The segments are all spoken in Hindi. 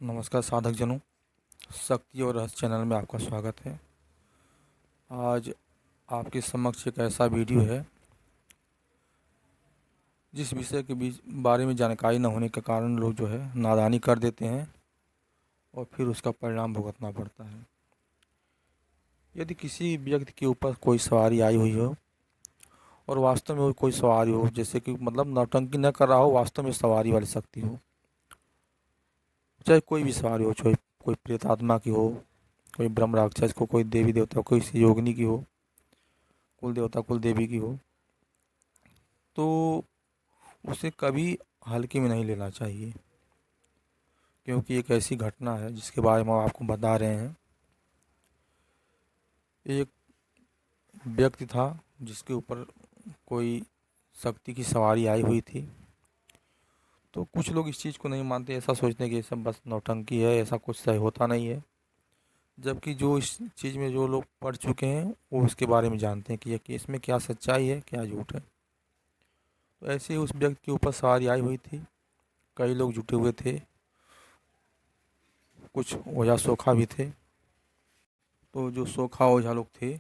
नमस्कार साधक जनों, शक्ति और रहस्य चैनल में आपका स्वागत है। आज आपके समक्ष एक ऐसा वीडियो है जिस विषय के बीच बारे में जानकारी न होने के कारण लोग जो है नादानी कर देते हैं और फिर उसका परिणाम भुगतना पड़ता है। यदि किसी व्यक्ति के ऊपर कोई सवारी आई हुई हो और वास्तव में वो कोई सवारी हो, जैसे कि मतलब नौटंकी न कर रहा हो, वास्तव में सवारी वाली शक्ति हो, चाहे कोई भी सवारी हो, चाहे कोई प्रेत आत्मा की हो, कोई ब्रह्म राक्षस को, कोई देवी देवता, कोई योगिनी की हो, कुल देवता कुल देवी की हो, तो उसे कभी हल्के में नहीं लेना चाहिए, क्योंकि एक ऐसी घटना है जिसके बारे में हम आपको बता रहे हैं। एक व्यक्ति था जिसके ऊपर कोई शक्ति की सवारी आई हुई थी। तो कुछ लोग इस चीज़ को नहीं मानते, ऐसा सोचते हैं कि ये सब बस नौटंकी है, ऐसा कुछ सही होता नहीं है। जबकि जो इस चीज़ में जो लोग पढ़ चुके हैं वो इसके बारे में जानते हैं कि इसमें क्या सच्चाई है, क्या झूठ है। तो ऐसे ही उस व्यक्ति के ऊपर सवारी आई हुई थी। कई लोग जुटे हुए थे, कुछ ओझा सोखा भी थे। तो जो सोखा ओझा लोग थे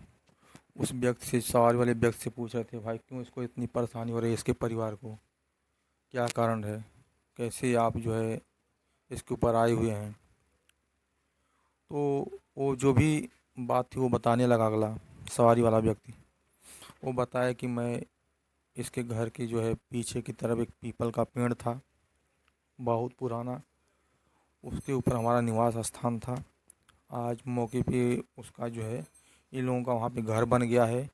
उस व्यक्ति से, सवारी वाले व्यक्ति से पूछ रहे थे, भाई क्यों इसको इतनी परेशानी हो रही है, इसके परिवार को क्या कारण है, कैसे आप जो है इसके ऊपर आए हुए हैं। तो वो जो भी बात थी वो बताने लगा। अगला सवारी वाला व्यक्ति वो बताया कि मैं, इसके घर की जो है पीछे की तरफ एक पीपल का पेड़ था, बहुत पुराना, उसके ऊपर हमारा निवास स्थान था। आज मौके पे उसका जो है इन लोगों का वहाँ पे घर बन गया है।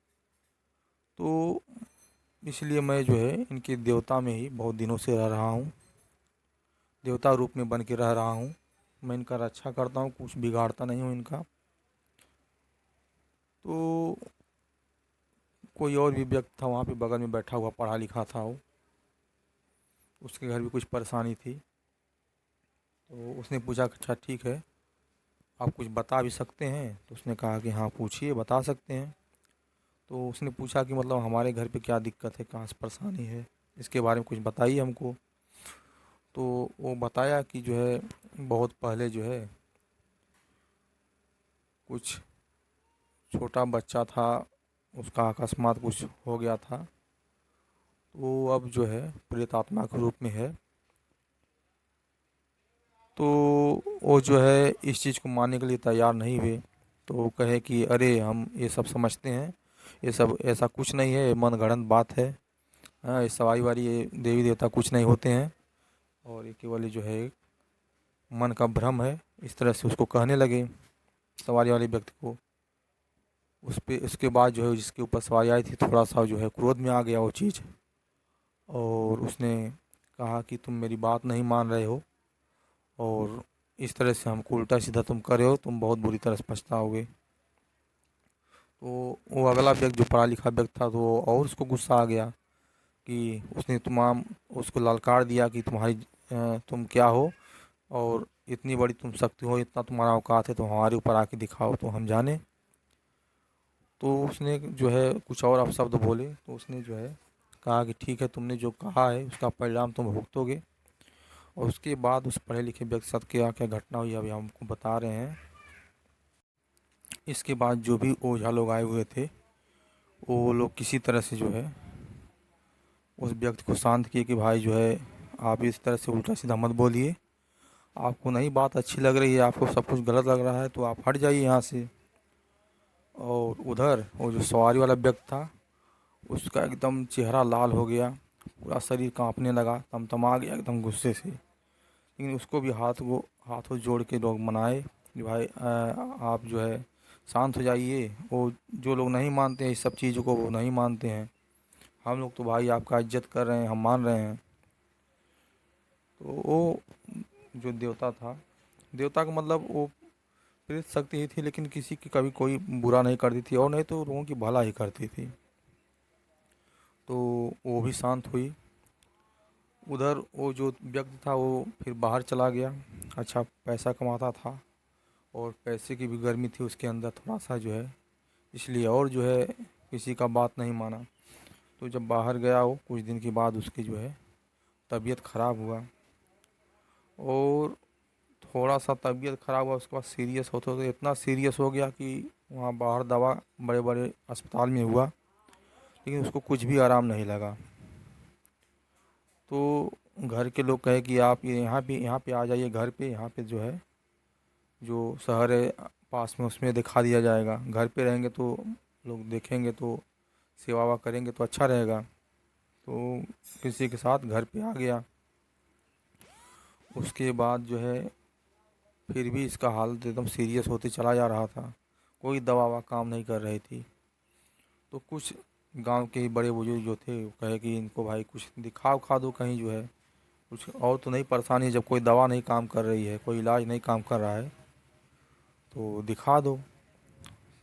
तो इसलिए मैं जो है इनके देवता में ही बहुत दिनों से रह रहा हूँ, देवता रूप में बन के रह रहा हूँ। मैं इनका रक्षा करता हूँ, कुछ बिगाड़ता नहीं हूँ इनका। तो कोई और भी व्यक्ति था वहाँ पे बगल में बैठा हुआ, पढ़ा लिखा था वो, उसके घर भी कुछ परेशानी थी। तो उसने पूछा अच्छा ठीक है, आप कुछ बता भी सकते हैं? तो उसने कहा कि हाँ पूछिए, बता सकते हैं। तो उसने पूछा कि मतलब हमारे घर पे क्या दिक्कत है, कहाँ से परेशानी है, इसके बारे में कुछ बताइए हमको। तो वो बताया कि जो है बहुत पहले जो है कुछ छोटा बच्चा था, उसका अकस्मात कुछ हो गया था। तो वो अब जो है प्रेत आत्मा के रूप में है। तो वो जो है इस चीज़ को मानने के लिए तैयार नहीं हुए। तो वो कहे कि अरे हम ये सब समझते हैं, ये सब ऐसा कुछ नहीं है, ये मनगढ़ंत बात है। हाँ, ये सवारी वारी, ये देवी देवता कुछ नहीं होते हैं, और ये केवल जो है मन का भ्रम है। इस तरह से उसको कहने लगे सवारी वाले व्यक्ति को। उस पे उसके बाद जो है जिसके ऊपर सवारी आई थी, थोड़ा सा जो है क्रोध में आ गया वो चीज़, और उसने कहा कि तुम मेरी बात नहीं मान रहे हो और इस तरह से हमको उल्टा सीधा तुम कर रहे हो, तुम बहुत बुरी तरह से पछताओगे। तो वो अगला व्यक्ति जो पढ़ा लिखा व्यक्ति था, तो और उसको गुस्सा आ गया कि उसने तमाम उसको ललकार दिया कि तुम क्या हो, और इतनी बड़ी तुम शक्ति हो, इतना तुम्हारा औकात है, तो हमारे ऊपर आके दिखाओ तो हम जाने। तो उसने जो है कुछ और अपशब्द बोले। तो उसने जो है कहा कि ठीक है, तुमने जो कहा है उसका परिणाम तुम भुगतोगे। और उसके बाद उस पढ़े लिखे व्यक्ति के साथ क्या क्या घटना हुई अभी हमको बता रहे हैं। इसके बाद जो भी ओझा लोग आए हुए थे वो लोग किसी तरह से जो है उस व्यक्ति को शांत किए कि भाई जो है आप इस तरह से उल्टा सीधा मत बोलिए, आपको नहीं बात अच्छी लग रही है, आपको सब कुछ गलत लग रहा है, तो आप हट जाइए यहाँ से। और उधर वो जो सवारी वाला व्यक्ति था उसका एकदम चेहरा लाल हो गया, पूरा शरीर कांपने लगा, तमतमा गया एकदम गुस्से से। लेकिन उसको भी हाथों जोड़ के लोग मनाए कि भाई आप जो है शांत हो जाइए। वो जो लोग नहीं मानते हैं इस सब चीज़ों को, वो नहीं मानते हैं, हम लोग तो भाई आपका इज्जत कर रहे हैं, हम मान रहे हैं। तो वो जो देवता था, देवता का मतलब वो प्रेत शक्ति ही थी, लेकिन किसी की कभी कोई बुरा नहीं करती थी, और नहीं तो लोगों की भला ही करती थी। तो वो भी शांत हुई। उधर वो जो व्यक्ति था वो फिर बाहर चला गया, अच्छा पैसा कमाता था और पैसे की भी गर्मी थी उसके अंदर थोड़ा सा जो है, इसलिए और जो है किसी का बात नहीं माना। तो जब बाहर गया वो कुछ दिन के बाद उसकी जो है तबीयत ख़राब हुआ, और थोड़ा सा तबीयत ख़राब हुआ उसके बाद सीरियस होते होते इतना सीरियस हो गया कि वहाँ बाहर दवा बड़े बड़े अस्पताल में हुआ, लेकिन उसको कुछ भी आराम नहीं लगा। तो घर के लोग कहे कि आप ये यहाँ पे आ जाइए घर पे, यहाँ पे जो है जो शहर है पास में उसमें दिखा दिया जाएगा। घर पे रहेंगे तो लोग देखेंगे तो सेवा वेवा करेंगे तो अच्छा रहेगा। तो किसी के साथ घर पे आ गया। उसके बाद जो है फिर भी इसका हालत एकदम सीरियस होते चला जा रहा था, कोई दवा ववा काम नहीं कर रही थी। तो कुछ गांव के ही बड़े बुजुर्ग जो थे वो कहे कि इनको भाई कुछ दिखा उखा दो कहीं, जो है कुछ और तो नहीं परेशानी है, जब कोई दवा नहीं काम कर रही है, कोई इलाज नहीं काम कर रहा है तो दिखा दो।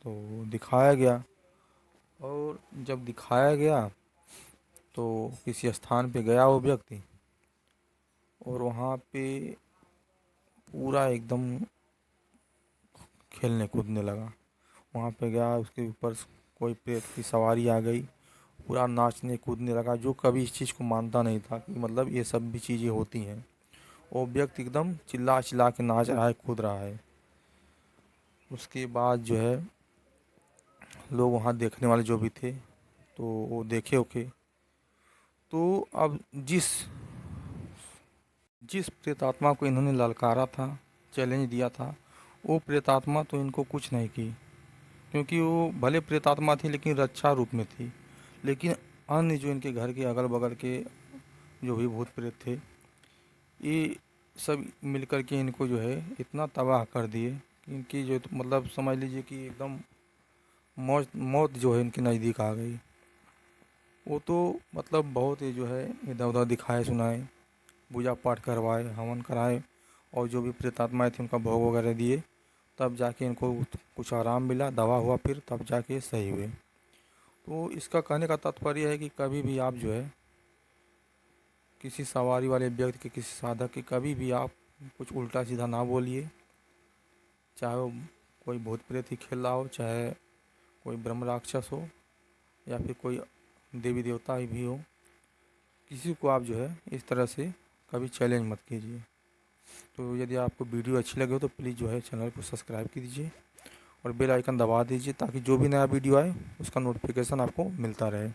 तो दिखाया गया, और जब दिखाया गया तो किसी स्थान पे गया वो व्यक्ति, और वहाँ पे पूरा एकदम खेलने कूदने लगा। वहाँ पे गया, उसके ऊपर कोई प्रेत की सवारी आ गई, पूरा नाचने कूदने लगा, जो कभी इस चीज़ को मानता नहीं था कि मतलब ये सब भी चीज़ें होती हैं। वो व्यक्ति एकदम चिल्ला चिल्ला के नाच रहा है, कूद रहा है। उसके बाद जो है लोग वहाँ देखने वाले जो भी थे तो वो देखे ओके। तो अब जिस जिस प्रेतात्मा को इन्होंने ललकारा था, चैलेंज दिया था, वो प्रेतात्मा तो इनको कुछ नहीं की, क्योंकि वो भले प्रेतात्मा थी लेकिन रक्षा रूप में थी। लेकिन अन्य जो इनके घर के अगल बगल के जो भी भूत प्रेत थे, ये सब मिलकर के इनको जो है इतना तबाह कर दिए कि इनकी जो मतलब समझ लीजिए कि एकदम मौत मौत जो है इनके नज़दीक आ गई। वो तो मतलब बहुत ही जो है इधर उधर दिखाए सुनाए, पूजा पाठ करवाए, हवन कराए, और जो भी प्रेतात्माएं थी उनका भोग वगैरह दिए, तब जाके इनको कुछ आराम मिला, दवा हुआ, फिर तब जाके सही हुए। तो इसका कहने का तात्पर्य है कि कभी भी आप जो है किसी सवारी वाले व्यक्ति के, किसी साधक के, कभी भी आप कुछ उल्टा सीधा ना बोलिए। चाहे वो कोई भूत प्रेत ही खेल रहा हो, चाहे कोई ब्रह्म राक्षस हो, या फिर कोई देवी देवता ही भी हो, किसी को आप जो है इस तरह से कभी चैलेंज मत कीजिए। तो यदि आपको वीडियो अच्छी लगे हो तो प्लीज़ जो है चैनल को सब्सक्राइब कीजिए और बेल आइकन दबा दीजिए, ताकि जो भी नया वीडियो आए उसका नोटिफिकेशन आपको मिलता रहे।